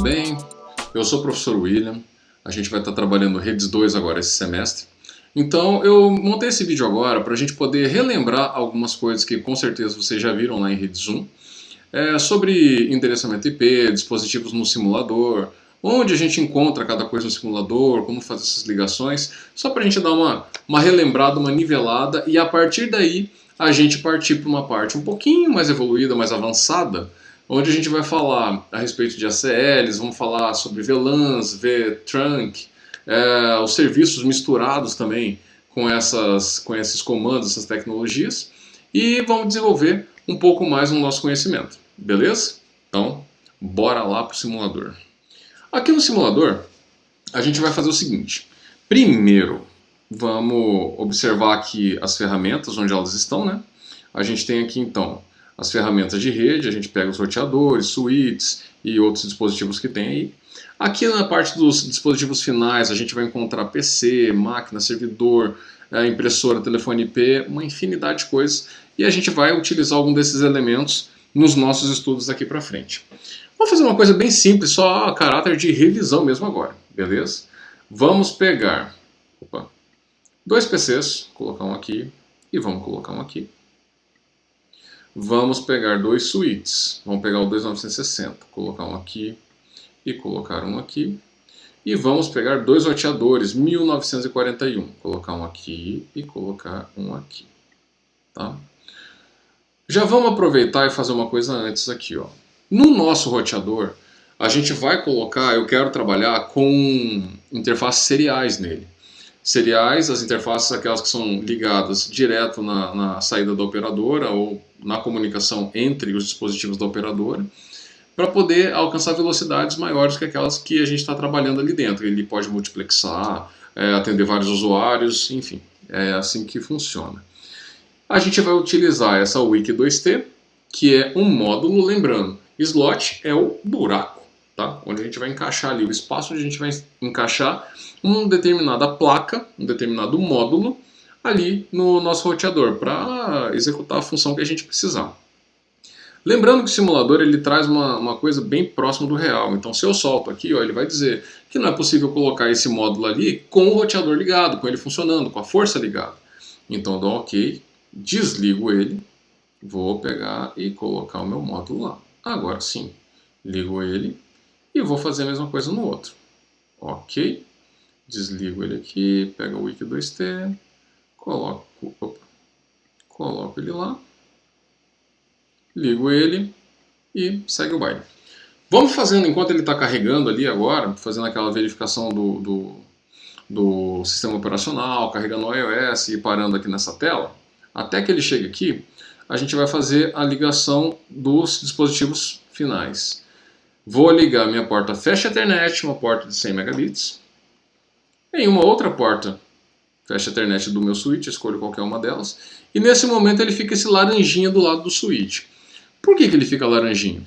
bem? Eu sou o professor William, a gente vai estar trabalhando Redes 2 agora esse semestre. Então eu montei esse vídeo agora para a gente poder relembrar algumas coisas que com certeza vocês já viram lá em Redes 1, sobre endereçamento IP, dispositivos no simulador, onde a gente encontra cada coisa no simulador, como fazer essas ligações, só para a gente dar uma relembrada, uma nivelada e a partir daí a gente partir para uma parte um pouquinho mais evoluída, mais avançada, onde a gente vai falar a respeito de ACLs, vamos falar sobre VLANs, vTrunk, os serviços misturados também com esses comandos, essas tecnologias, e vamos desenvolver um pouco mais no nosso conhecimento, beleza? Então, bora lá para o simulador. Aqui no simulador, a gente vai fazer o seguinte. Primeiro, vamos observar aqui as ferramentas, onde elas estão, né? A gente tem aqui, então, as ferramentas de rede, a gente pega os roteadores, switches e outros dispositivos que tem aí. Aqui na parte dos dispositivos finais, a gente vai encontrar PC, máquina, servidor, impressora, telefone IP, uma infinidade de coisas. E a gente vai utilizar algum desses elementos nos nossos estudos daqui para frente. Vamos fazer uma coisa bem simples, só a caráter de revisão mesmo agora, beleza? Vamos pegar dois PCs, colocar um aqui e vamos colocar um aqui. Vamos pegar dois switches, vamos pegar o 2960, colocar um aqui e colocar um aqui. E vamos pegar dois roteadores, 1941, colocar um aqui e colocar um aqui. Tá? Já vamos aproveitar e fazer uma coisa antes aqui. Ó. No nosso roteador, a gente vai colocar, eu quero trabalhar com interfaces seriais nele. Seriais, as interfaces aquelas que são ligadas direto na saída da operadora ou na comunicação entre os dispositivos da operadora, para poder alcançar velocidades maiores que aquelas que a gente está trabalhando ali dentro. Ele pode multiplexar, atender vários usuários, enfim, é assim que funciona. A gente vai utilizar essa Wiki2T, que é um módulo, lembrando, slot é o buraco. Tá? Onde a gente vai encaixar ali o espaço onde a gente vai encaixar uma determinada placa, um determinado módulo ali no nosso roteador para executar a função que a gente precisar. Lembrando que o simulador ele traz uma coisa bem próxima do real, então se eu solto aqui, ó, ele vai dizer que não é possível colocar esse módulo ali com o roteador ligado, com ele funcionando, com a força ligada. Então eu dou um OK, desligo ele, vou pegar e colocar o meu módulo lá. Agora sim, ligo ele. E vou fazer a mesma coisa no outro. Ok. Desligo ele aqui, pego o Wiki2T, coloco ele lá, ligo ele e segue o baile. Vamos fazendo, enquanto ele está carregando ali agora, fazendo aquela verificação do sistema operacional, carregando o iOS e parando aqui nessa tela, até que ele chegue aqui, a gente vai fazer a ligação dos dispositivos finais. Vou ligar minha porta Fast Ethernet, uma porta de 100 megabits, em uma outra porta Fast Ethernet do meu switch, escolho qualquer uma delas, e nesse momento ele fica esse laranjinha do lado do switch. Por que ele fica laranjinho?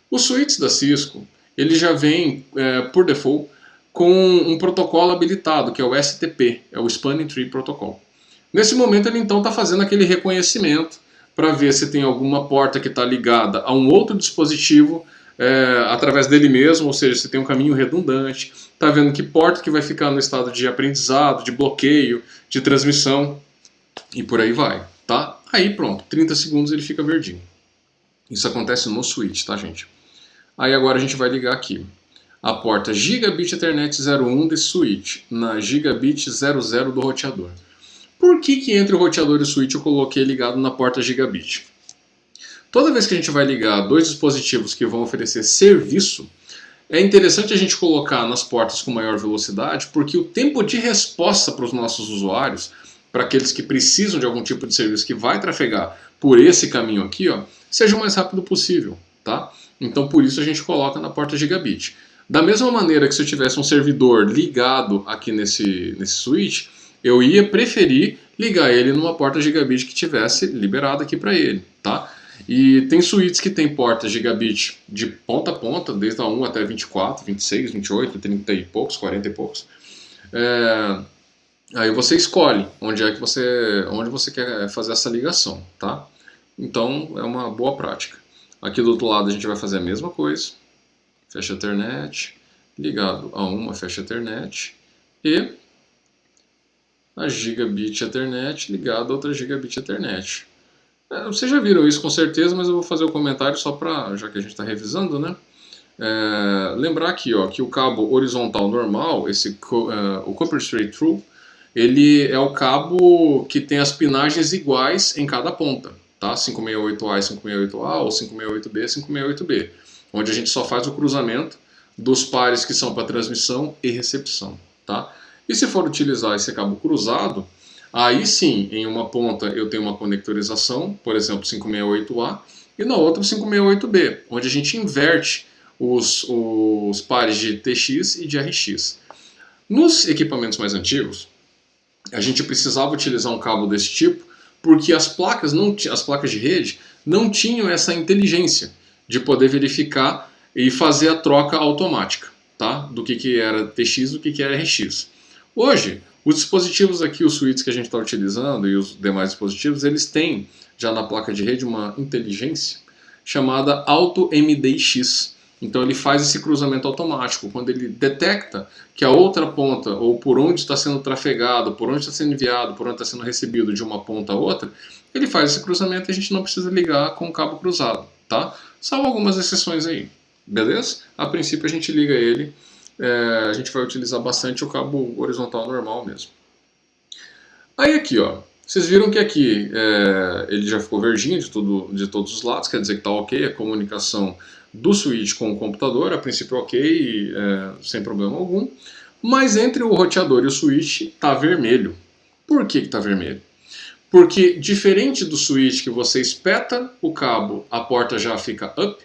Os switches da Cisco, ele já vem, por default, com um protocolo habilitado, que é o STP, é o Spanning Tree Protocol. Nesse momento ele então está fazendo aquele reconhecimento para ver se tem alguma porta que está ligada a um outro dispositivo através dele mesmo, ou seja, se tem um caminho redundante, está vendo que porta que vai ficar no estado de aprendizado, de bloqueio, de transmissão, e por aí vai, tá? Aí pronto, 30 segundos ele fica verdinho. Isso acontece no switch, tá gente? Aí agora a gente vai ligar aqui a porta Gigabit Ethernet 01 desse switch, na Gigabit 00 do roteador. Por que entre o roteador e o switch eu coloquei ligado na porta Gigabit? Toda vez que a gente vai ligar dois dispositivos que vão oferecer serviço, é interessante a gente colocar nas portas com maior velocidade, porque o tempo de resposta para os nossos usuários, para aqueles que precisam de algum tipo de serviço que vai trafegar por esse caminho aqui, ó, seja o mais rápido possível. Tá? Então por isso a gente coloca na porta Gigabit. Da mesma maneira que se eu tivesse um servidor ligado aqui nesse switch, eu ia preferir ligar ele numa porta Gigabit que tivesse liberada aqui para ele. Tá? E tem switches que tem portas Gigabit de ponta a ponta, desde a 1 até 24, 26, 28, 30 e poucos, 40 e poucos. Aí você escolhe onde você quer fazer essa ligação, tá? Então é uma boa prática. Aqui do outro lado a gente vai fazer a mesma coisa. Flash Ethernet ligado a uma Flash Ethernet e a Gigabit Ethernet ligado a outra Gigabit Ethernet. Vocês já viram isso com certeza, mas eu vou fazer o comentário só para, já que a gente está revisando, né? Lembrar aqui, ó, que o cabo horizontal normal, o Copper Straight Through, ele é o cabo que tem as pinagens iguais em cada ponta, tá? 568A e 568A, ou 568B e 568B, onde a gente só faz o cruzamento dos pares que são para transmissão e recepção, tá? E se for utilizar esse cabo cruzado, aí sim, em uma ponta eu tenho uma conectorização, por exemplo, 568A, e na outra 568B, onde a gente inverte os pares de TX e de RX. Nos equipamentos mais antigos, a gente precisava utilizar um cabo desse tipo, porque as placas de rede não tinham essa inteligência de poder verificar e fazer a troca automática, tá? Do que era TX e do que era RX. Hoje, os dispositivos aqui, os switches que a gente está utilizando e os demais dispositivos, eles têm já na placa de rede uma inteligência chamada AutoMDX. Então ele faz esse cruzamento automático. Quando ele detecta que a outra ponta, ou por onde está sendo trafegado, por onde está sendo enviado, por onde está sendo recebido de uma ponta a outra, ele faz esse cruzamento e a gente não precisa ligar com o cabo cruzado, tá? Salvo algumas exceções aí, beleza? A princípio a gente liga ele, a gente vai utilizar bastante o cabo horizontal normal mesmo. Aí aqui, ó, vocês viram que aqui ele já ficou verdinho de todos os lados, quer dizer que está ok a comunicação do switch com o computador, a princípio ok, sem problema algum, mas entre o roteador e o switch está vermelho. Por que está vermelho? Porque diferente do switch que você espeta o cabo, a porta já fica up,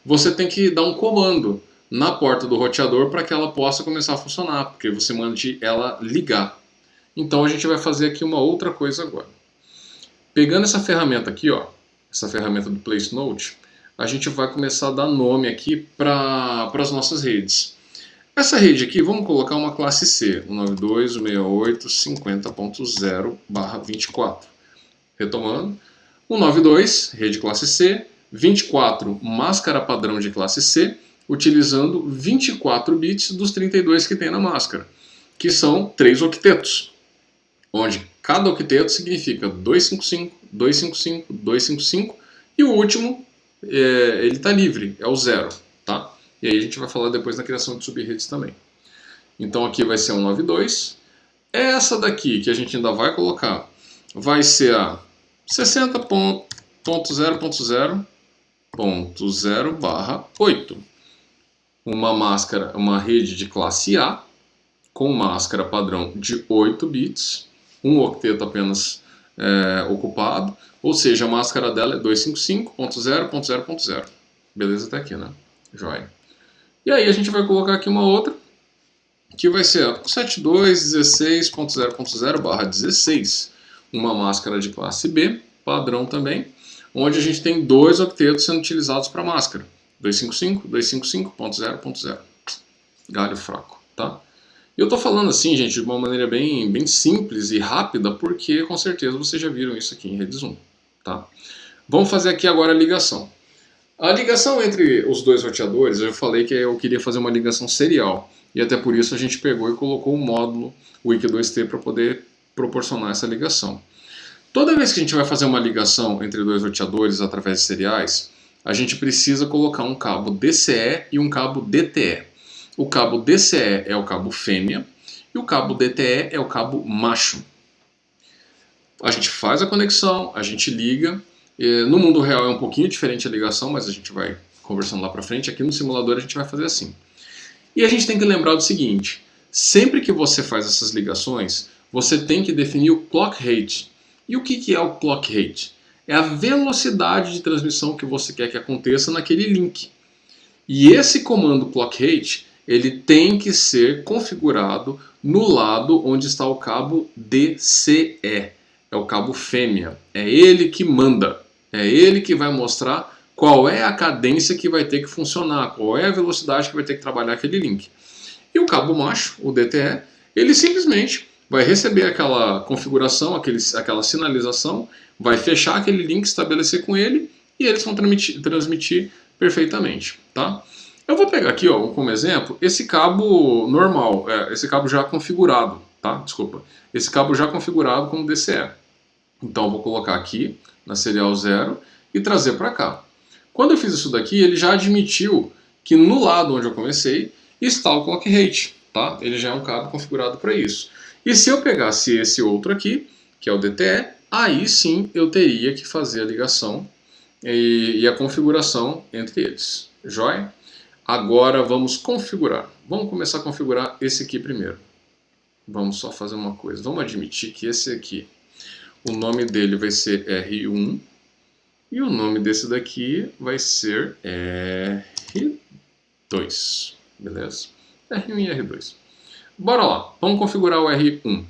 você tem que dar um comando na porta do roteador para que ela possa começar a funcionar, porque você mande ela ligar. Então a gente vai fazer aqui uma outra coisa agora. Pegando essa ferramenta aqui, ó, essa ferramenta do Place Note, a gente vai começar a dar nome aqui para as nossas redes. Essa rede aqui, vamos colocar uma classe C, 192.168.50.0/24. Retomando, 192, rede classe C, 24, máscara padrão de classe C, utilizando 24 bits dos 32 que tem na máscara, que são 3 octetos, onde cada octeto significa 255, 255, 255, e o último ele está livre, é o 0, tá? E aí a gente vai falar depois na criação de subredes também. Então aqui vai ser 192. Essa daqui que a gente ainda vai colocar vai ser a 60.0.0.0/8. Uma rede de classe A com máscara padrão de 8 bits, um octeto apenas ocupado, ou seja, a máscara dela é 255.0.0.0. Beleza até aqui, né? Joia. E aí a gente vai colocar aqui uma outra, que vai ser a 7216.0.0/16, uma máscara de classe B, padrão também, onde a gente tem 2 octetos sendo utilizados para máscara, 255, 255.0.0. Galho fraco, tá? Eu estou falando assim, gente, de uma maneira bem simples e rápida, porque com certeza vocês já viram isso aqui em rede Zoom, tá? Vamos fazer aqui agora a ligação. A ligação entre os dois roteadores, eu falei que eu queria fazer uma ligação serial, e até por isso a gente pegou e colocou o módulo Wiki2T para poder proporcionar essa ligação. Toda vez que a gente vai fazer uma ligação entre dois roteadores através de seriais, a gente precisa colocar um cabo DCE e um cabo DTE. O cabo DCE é o cabo fêmea e o cabo DTE é o cabo macho. A gente faz a conexão, a gente liga. No mundo real é um pouquinho diferente a ligação, mas a gente vai conversando lá para frente. Aqui no simulador a gente vai fazer assim. E a gente tem que lembrar do seguinte: sempre que você faz essas ligações, você tem que definir o clock rate. E o que é o clock rate? É a velocidade de transmissão que você quer que aconteça naquele link. E esse comando clock rate, ele tem que ser configurado no lado onde está o cabo DCE. É o cabo fêmea. É ele que manda. É ele que vai mostrar qual é a cadência que vai ter que funcionar, qual é a velocidade que vai ter que trabalhar aquele link. E o cabo macho, o DTE, ele simplesmente vai receber aquela configuração, aquela sinalização, vai fechar aquele link, estabelecer com ele, e eles vão transmitir perfeitamente, tá? Eu vou pegar aqui, ó, como exemplo, esse cabo normal, esse cabo já configurado, tá? Desculpa. Esse cabo já configurado como DCE. Então eu vou colocar aqui na serial 0 e trazer para cá. Quando eu fiz isso daqui, ele já admitiu que no lado onde eu comecei está o clock rate, tá? Ele já é um cabo configurado para isso. E se eu pegasse esse outro aqui, que é o DTE, aí sim eu teria que fazer a ligação e a configuração entre eles. Joia? Agora vamos configurar. Vamos começar a configurar esse aqui primeiro. Vamos só fazer uma coisa. Vamos admitir que esse aqui, o nome dele vai ser R1 e o nome desse daqui vai ser R2. Beleza? R1 e R2. Bora lá. Vamos configurar o R1.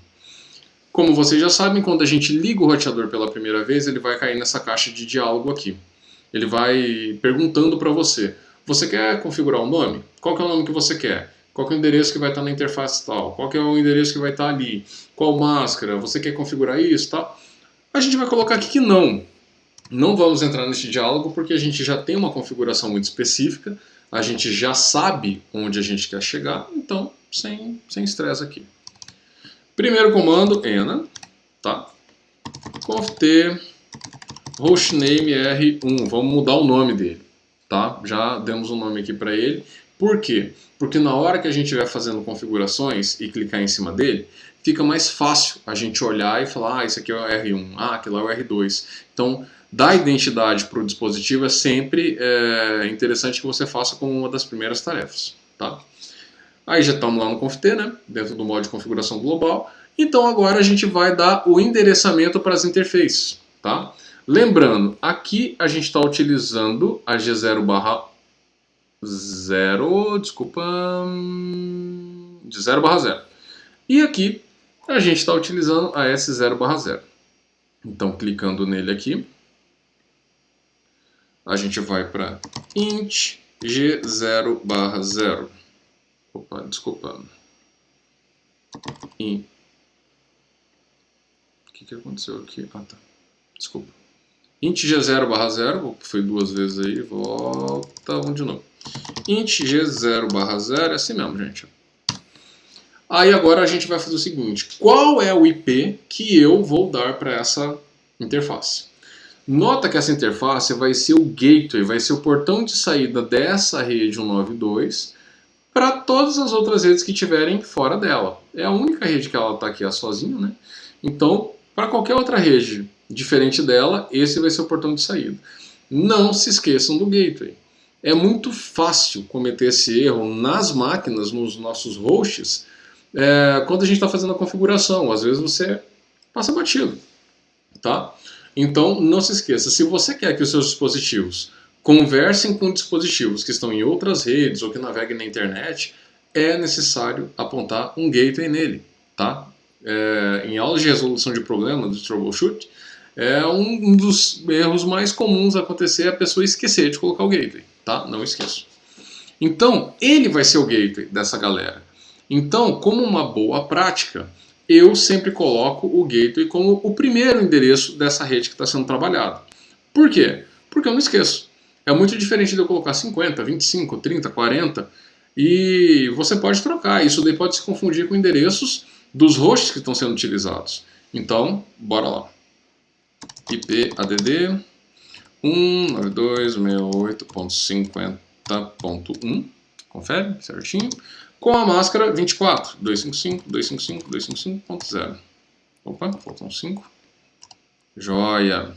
Como vocês já sabem, quando a gente liga o roteador pela primeira vez, ele vai cair nessa caixa de diálogo aqui. Ele vai perguntando para você: você quer configurar o nome? Qual que é o nome que você quer? Qual que é o endereço que vai estar na interface tal? Qual que é o endereço que vai estar ali? Qual máscara? Você quer configurar isso, tá? A gente vai colocar aqui que não. Não vamos entrar nesse diálogo porque a gente já tem uma configuração muito específica, a gente já sabe onde a gente quer chegar, então sem estresse aqui. Primeiro comando, enna, tá? conft hostname R1, vamos mudar o nome dele, tá? Já demos um nome aqui para ele. Por quê? Porque na hora que a gente estiver fazendo configurações e clicar em cima dele, fica mais fácil a gente olhar e falar, esse aqui é o R1, aquele lá é o R2. Então, dar identidade para o dispositivo é sempre interessante que você faça como uma das primeiras tarefas, tá? Aí já estamos lá no conft, né? Dentro do modo de configuração global. Então agora a gente vai dar o endereçamento para as interfaces, tá? Lembrando, aqui a gente está utilizando a G0/0, desculpa, de 0/0. E aqui a gente está utilizando a S0/0. Então, clicando nele aqui, a gente vai para int G0/0. Opa, desculpa. O que aconteceu aqui? Ah, tá. Desculpa. int G0/0, foi duas vezes aí, volta, vamos de novo. int G0/0, é assim mesmo, gente. Aí agora a gente vai fazer o seguinte, qual é o IP que eu vou dar para essa interface? Nota que essa interface vai ser o gateway, vai ser o portão de saída dessa rede 192 para todas as outras redes que estiverem fora dela. É a única rede que ela está aqui sozinha, né? Então, para qualquer outra rede diferente dela, esse vai ser o portão de saída. Não se esqueçam do gateway. É muito fácil cometer esse erro nas máquinas, nos nossos hosts, quando a gente está fazendo a configuração. Às vezes você passa batido, tá? Então, não se esqueça, se você quer que os seus dispositivos conversem com dispositivos que estão em outras redes ou que naveguem na internet, é necessário apontar um gateway nele, tá? Em aulas de resolução de problemas, do troubleshoot, um dos erros mais comuns a acontecer a pessoa esquecer de colocar o gateway, tá? Não esqueça. Então, ele vai ser o gateway dessa galera. Então, como uma boa prática, eu sempre coloco o gateway como o primeiro endereço dessa rede que está sendo trabalhada. Por quê? Porque eu não esqueço. É muito diferente de eu colocar 50, 25, 30, 40 e você pode trocar. Isso daí pode se confundir com endereços dos hosts que estão sendo utilizados. Então, bora lá. IP add 192.68.50.1, confere certinho, com a máscara 24, 255.255.255.0. Opa, faltam 5. Joia!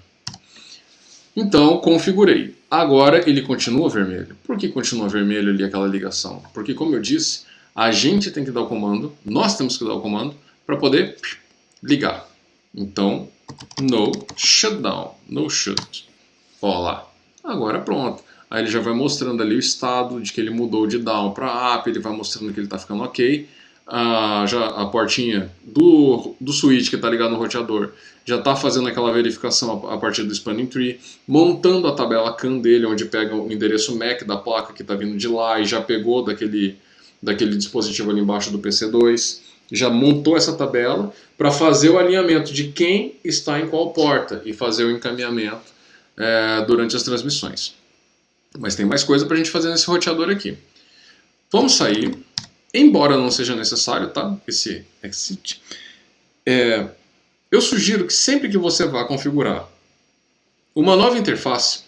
Então, configurei. Agora ele continua vermelho. Por que continua vermelho ali aquela ligação? Porque, como eu disse, a gente tem que dar o comando, nós temos que dar o comando para poder ligar. Então, no shutdown, no shut. Ó lá. Agora pronto. Aí ele já vai mostrando ali o estado de que ele mudou de down para up, ele vai mostrando que ele está ficando ok. Já a portinha do switch que está ligado no roteador já está fazendo aquela verificação a partir do spanning tree, montando a tabela CAN dele, onde pega o endereço MAC da placa que está vindo de lá e já pegou daquele dispositivo ali embaixo do PC2, já montou essa tabela para fazer o alinhamento de quem está em qual porta e fazer o encaminhamento durante as transmissões. Mas tem mais coisa para a gente fazer nesse roteador aqui. Vamos sair, embora não seja necessário, tá? Esse exit. Eu sugiro que sempre que você vá configurar uma nova interface,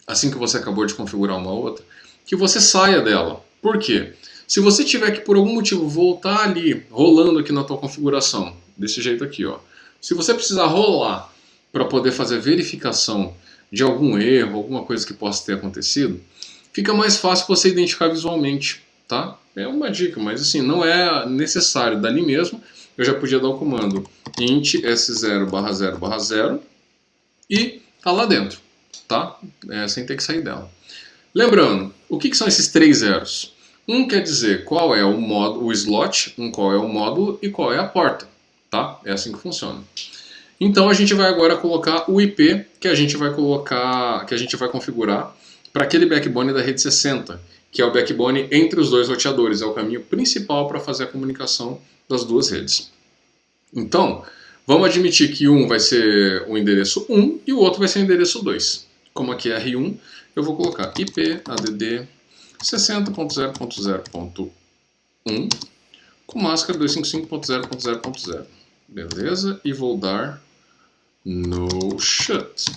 assim que você acabou de configurar uma outra, que você saia dela. Por quê? Se você tiver que por algum motivo voltar ali, rolando aqui na tua configuração, desse jeito aqui, ó. Se você precisar rolar para poder fazer verificação de algum erro, alguma coisa que possa ter acontecido, fica mais fácil você identificar visualmente, tá? É uma dica, mas assim, não é necessário. Dali mesmo, eu já podia dar o comando int s0/0/0 e tá lá dentro, tá? Sem ter que sair dela. Lembrando, o que são esses 3 zeros? Um quer dizer qual é o slot, qual é o módulo e qual é a porta, tá? É assim que funciona. Então a gente vai agora colocar o IP que a gente vai configurar para aquele backbone da rede 60, que é o backbone entre os dois roteadores, é o caminho principal para fazer a comunicação das duas redes. Então, vamos admitir que um vai ser o endereço 1 e o outro vai ser o endereço 2. Como aqui é R1, eu vou colocar IP add 60.0.0.1 com máscara 255.0.0.0. Beleza? E vou dar no shut.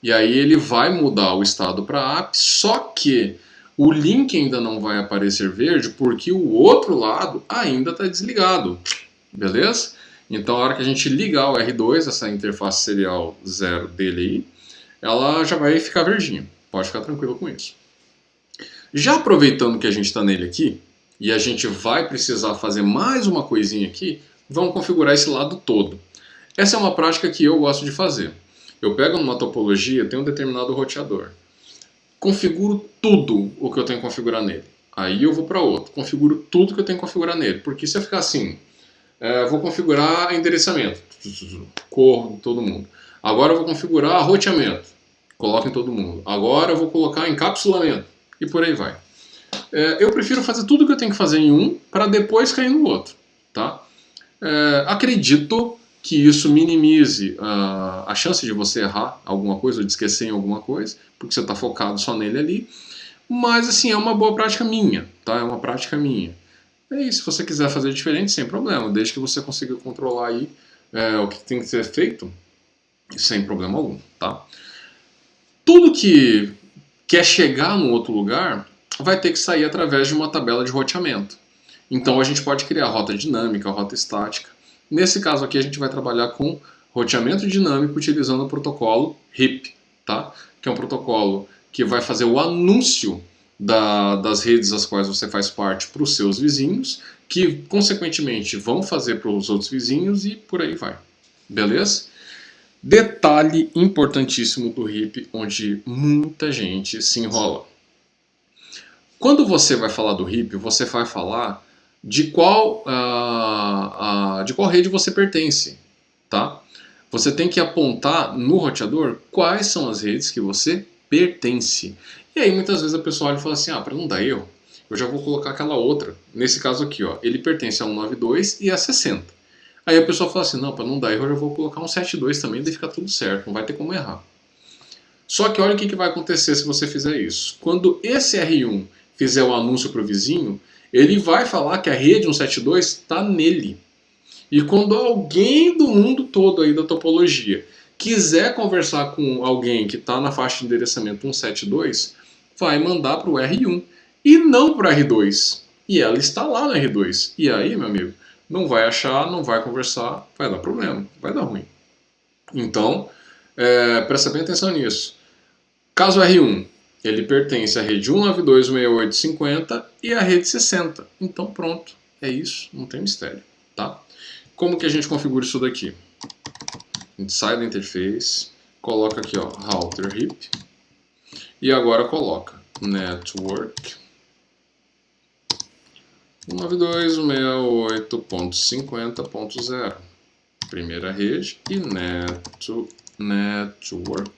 E aí ele vai mudar o estado para app, só que o link ainda não vai aparecer verde porque o outro lado ainda está desligado. Beleza? Então a hora que a gente ligar o R2, essa interface serial 0 dele aí, ela já vai ficar verdinha. Pode ficar tranquilo com isso. Já aproveitando que a gente está nele aqui, e a gente vai precisar fazer mais uma coisinha aqui, vamos configurar esse lado todo. Essa é uma prática que eu gosto de fazer. Eu pego numa topologia, tenho um determinado roteador, configuro tudo o que eu tenho que configurar nele. Aí eu vou para outro, configuro tudo que eu tenho que configurar nele. Porque se eu ficar assim, vou configurar endereçamento, corro em todo mundo. Agora eu vou configurar roteamento, coloco em todo mundo. Agora eu vou colocar encapsulamento e por aí vai. Eu prefiro fazer tudo o que eu tenho que fazer em um para depois cair no outro, tá? Acredito que isso minimize a chance de você errar alguma coisa ou de esquecer em alguma coisa, porque você está focado só nele ali. Mas assim, é uma boa prática minha, tá? É uma prática minha. E se você quiser fazer diferente, sem problema, desde que você consiga controlar aí o que tem que ser feito, sem problema algum, tá? Tudo que quer chegar num outro lugar vai ter que sair através de uma tabela de roteamento. Então a gente pode criar rota dinâmica, rota estática. Nesse caso aqui a gente vai trabalhar com roteamento dinâmico utilizando o protocolo RIP, tá? Que é um protocolo que vai fazer o anúncio das redes às quais você faz parte para os seus vizinhos, que consequentemente vão fazer para os outros vizinhos e por aí vai. Beleza? Detalhe importantíssimo do RIP, onde muita gente se enrola. Quando você vai falar do RIP, você vai falar de qual rede você pertence, tá? Você tem que apontar no roteador quais são as redes que você pertence. E aí muitas vezes a pessoa olha e fala assim, para não dar erro, eu já vou colocar aquela outra. Nesse caso aqui, ó, ele pertence a 192 e a 60. Aí a pessoa fala assim, não, para não dar erro eu já vou colocar um 72 também, daí fica tudo certo, não vai ter como errar. Só que olha o que vai acontecer se você fizer isso. Quando esse R1 fizer o anúncio para o vizinho, ele vai falar que a rede 172 está nele. E quando alguém do mundo todo aí da topologia quiser conversar com alguém que está na faixa de endereçamento 172, vai mandar para o R1 e não para o R2. E ela está lá no R2. E aí, meu amigo, não vai achar, não vai conversar, vai dar problema, vai dar ruim. Então, presta bem atenção nisso. Caso R1, ele pertence à rede 192.168.50 e à rede 60. Então pronto, é isso, não tem mistério, tá? Como que a gente configura isso daqui? A gente sai da interface, coloca aqui, ó, router RIP, e agora coloca network 192.168.50.0, primeira rede, e network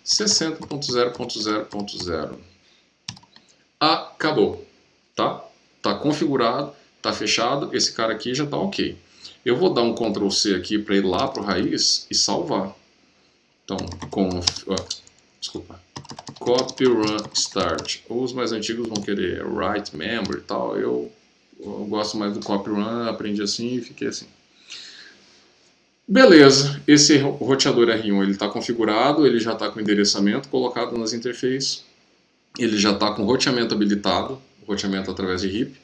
60.0.0.0. Acabou, tá? Tá configurado, tá fechado, esse cara aqui já tá ok. Eu vou dar um Ctrl C aqui para ir lá pro raiz e salvar. Então, copy run start. Os mais antigos vão querer write memory e tal. Eu gosto mais do copy run, aprendi assim e fiquei assim. Beleza, esse roteador R1 ele está configurado, ele já está com o endereçamento colocado nas interfaces, ele já está com o roteamento habilitado, roteamento através de RIP,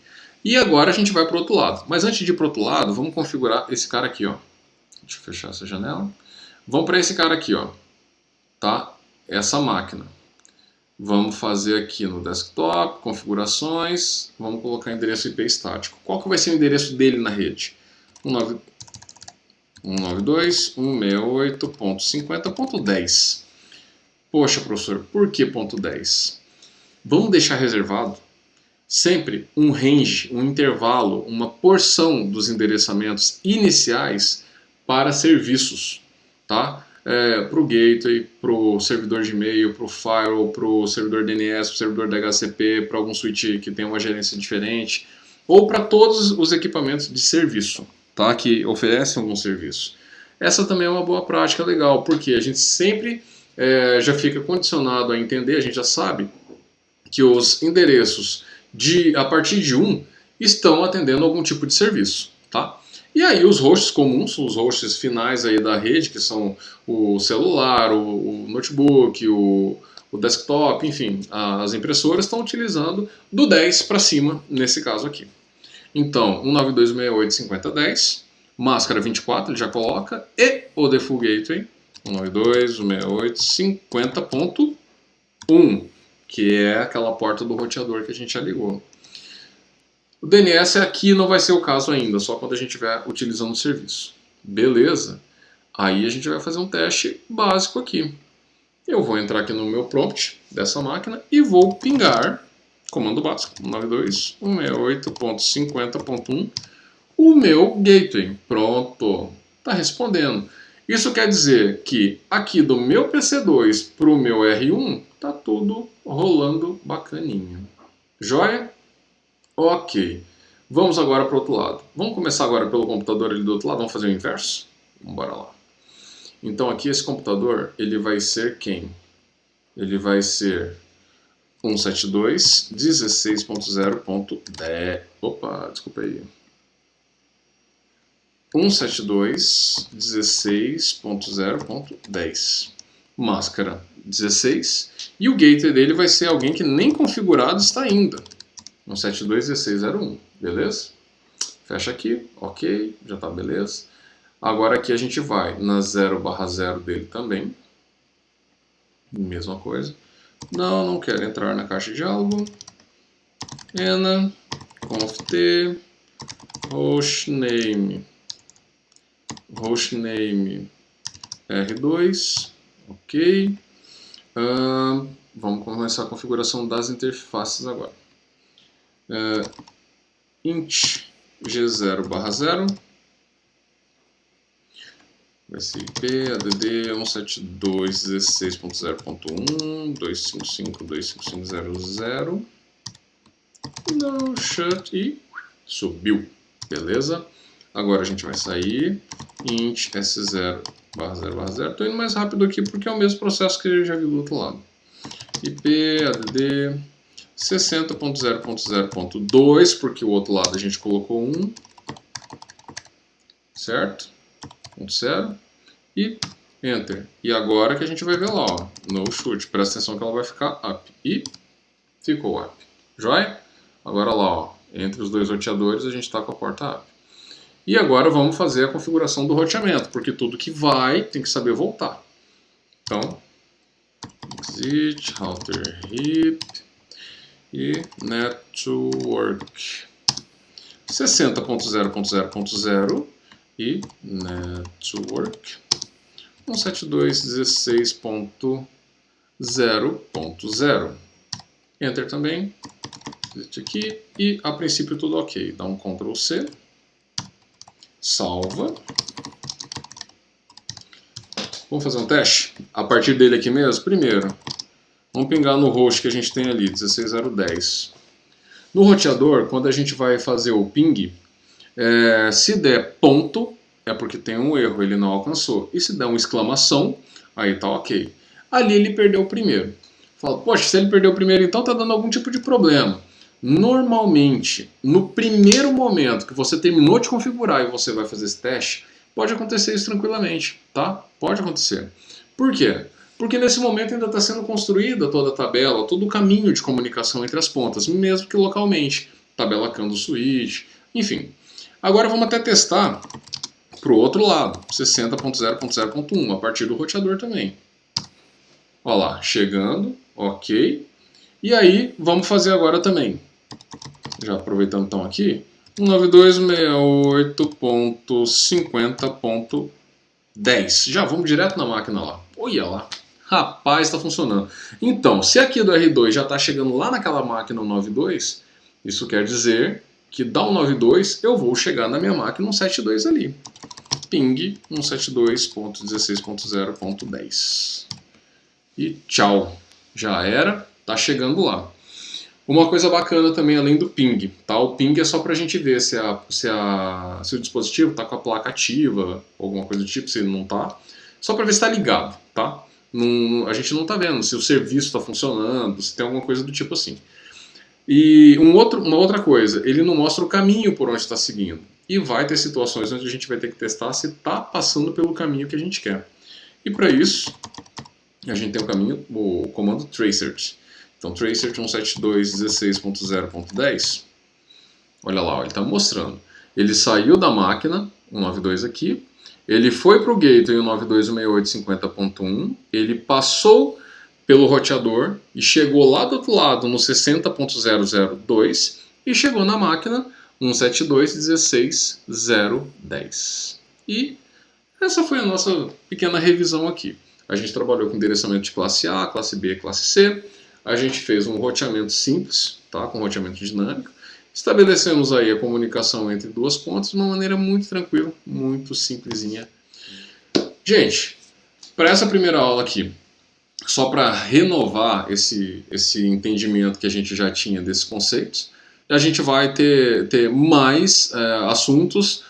e agora a gente vai para o outro lado. Mas antes de ir para o outro lado, vamos configurar esse cara aqui, ó. Deixa eu fechar essa janela. Vamos para esse cara aqui, ó, tá? Essa máquina. Vamos fazer aqui no desktop, configurações, vamos colocar endereço IP estático. Qual que vai ser o endereço dele na rede? 192.168.50.10. Poxa, professor, por que ponto .10? Vamos deixar reservado sempre um range, um intervalo, uma porção dos endereçamentos iniciais para serviços, tá? Para o gateway, para o servidor de e-mail, para o firewall, para o servidor DNS, para o servidor DHCP, para algum switch que tem uma gerência diferente, ou para todos os equipamentos de serviço, tá? Que oferecem algum serviço. Essa também é uma boa prática legal, porque a gente sempre já fica condicionado a entender, a gente já sabe que os endereços a partir de 1 estão atendendo algum tipo de serviço, tá? E aí os hosts comuns, os hosts finais aí da rede, que são o celular, o notebook, o desktop, enfim, as impressoras estão utilizando do 10 para cima, nesse caso aqui. Então, 192.168.50.10, máscara 24, ele já coloca, e o default gateway, 192.168.50.1, que é aquela porta do roteador que a gente já ligou. O DNS aqui não vai ser o caso ainda, só quando a gente estiver utilizando o serviço. Beleza? Aí a gente vai fazer um teste básico aqui. Eu vou entrar aqui no meu prompt dessa máquina e vou pingar, comando básico, 192.168.50.1, o meu gateway. Pronto, está respondendo. Isso quer dizer que aqui do meu PC2 para o meu R1 está tudo rolando bacaninho. Joia? Ok. Vamos agora para o outro lado. Vamos começar agora pelo computador ali do outro lado. Vamos fazer o inverso? Vamos lá. Então aqui esse computador, ele vai ser quem? Ele vai ser 172.16.0.10. Opa, desculpa aí. 172.16.0.10. Máscara 16. E o gateway dele vai ser alguém que nem configurado está ainda. 172.16.0.1. Beleza? Fecha aqui. Ok. Já está beleza. Agora aqui a gente vai na 0/0 dele também. Mesma coisa. Não quero entrar na caixa de diálogo. Ena, conft, hostname R2, ok. Vamos começar a configuração das interfaces agora. Int G0/0 vai ser IP add 172.16.0.1 255.255.00 não shut e subiu, beleza? Agora a gente vai sair int S0/0/0. Estou indo mais rápido aqui porque é o mesmo processo que eu já vi do outro lado. IP add 60.0.0.2, porque o outro lado a gente colocou 1, certo? 0 e enter. E agora que a gente vai ver lá, ó, no shoot, presta atenção que ela vai ficar up. E ficou up. Joia? Agora lá, ó, entre os dois roteadores a gente está com a porta up. E agora vamos fazer a configuração do roteamento, porque tudo que vai tem que saber voltar. Então, exit, router hip e network 60.0.0.0 e network 172.16.0.0. Enter também. Exit aqui e a princípio tudo ok. Dá um Ctrl C. Salva. Vamos fazer um teste? A partir dele aqui mesmo? Primeiro, vamos pingar no host que a gente tem ali, 16.0.10. No roteador, quando a gente vai fazer o ping, se der ponto, é porque tem um erro, ele não alcançou. E se der uma exclamação, aí tá ok. Ali ele perdeu o primeiro. Fala, poxa, se ele perdeu o primeiro então tá dando algum tipo de problema. Normalmente, no primeiro momento que você terminou de configurar e você vai fazer esse teste, pode acontecer isso tranquilamente, tá? Pode acontecer. Por quê? Porque nesse momento ainda está sendo construída toda a tabela, todo o caminho de comunicação entre as pontas, mesmo que localmente. Tabela candle switch, enfim. Agora vamos até testar para o outro lado, 60.0.0.1, a partir do roteador também. Olha lá, chegando, ok. E aí, vamos fazer agora também. Já aproveitando então aqui, 19268.50.10. Já vamos direto na máquina lá. Olha lá. Rapaz, está funcionando. Então, se aqui do R2 já está chegando lá naquela máquina 192, isso quer dizer que da 192 eu vou chegar na minha máquina 172 ali. Ping 172.16.0.10. E tchau. Já era. Tá chegando lá. Uma coisa bacana também, além do ping, tá? O ping é só para a gente ver se o dispositivo está com a placa ativa, alguma coisa do tipo, se ele não tá. Só para ver se está ligado, tá? A gente não está vendo se o serviço está funcionando, se tem alguma coisa do tipo assim. E uma outra coisa, ele não mostra o caminho por onde está seguindo. E vai ter situações onde a gente vai ter que testar se está passando pelo caminho que a gente quer. E para isso, a gente tem o comando tracert. Então, tracert 172.16.0.10, olha lá, ele está mostrando. Ele saiu da máquina, 192 aqui, ele foi para o gateway 192.168.50.1, ele passou pelo roteador e chegou lá do outro lado no 60.002 e chegou na máquina 172.16.0.10. E essa foi a nossa pequena revisão aqui. A gente trabalhou com endereçamento de classe A, classe B, classe C. A gente fez um roteamento simples, tá? Com roteamento dinâmico. Estabelecemos aí a comunicação entre duas pontas de uma maneira muito tranquila, muito simplesinha. Gente, para essa primeira aula aqui, só para renovar esse entendimento que a gente já tinha desses conceitos, a gente vai ter mais assuntos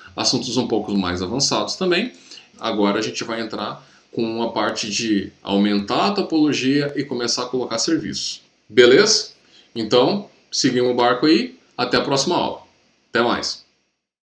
um pouco mais avançados também. Agora a gente vai entrar com a parte de aumentar a topologia e começar a colocar serviço. Beleza? Então, seguimos o barco aí. Até a próxima aula. Até mais.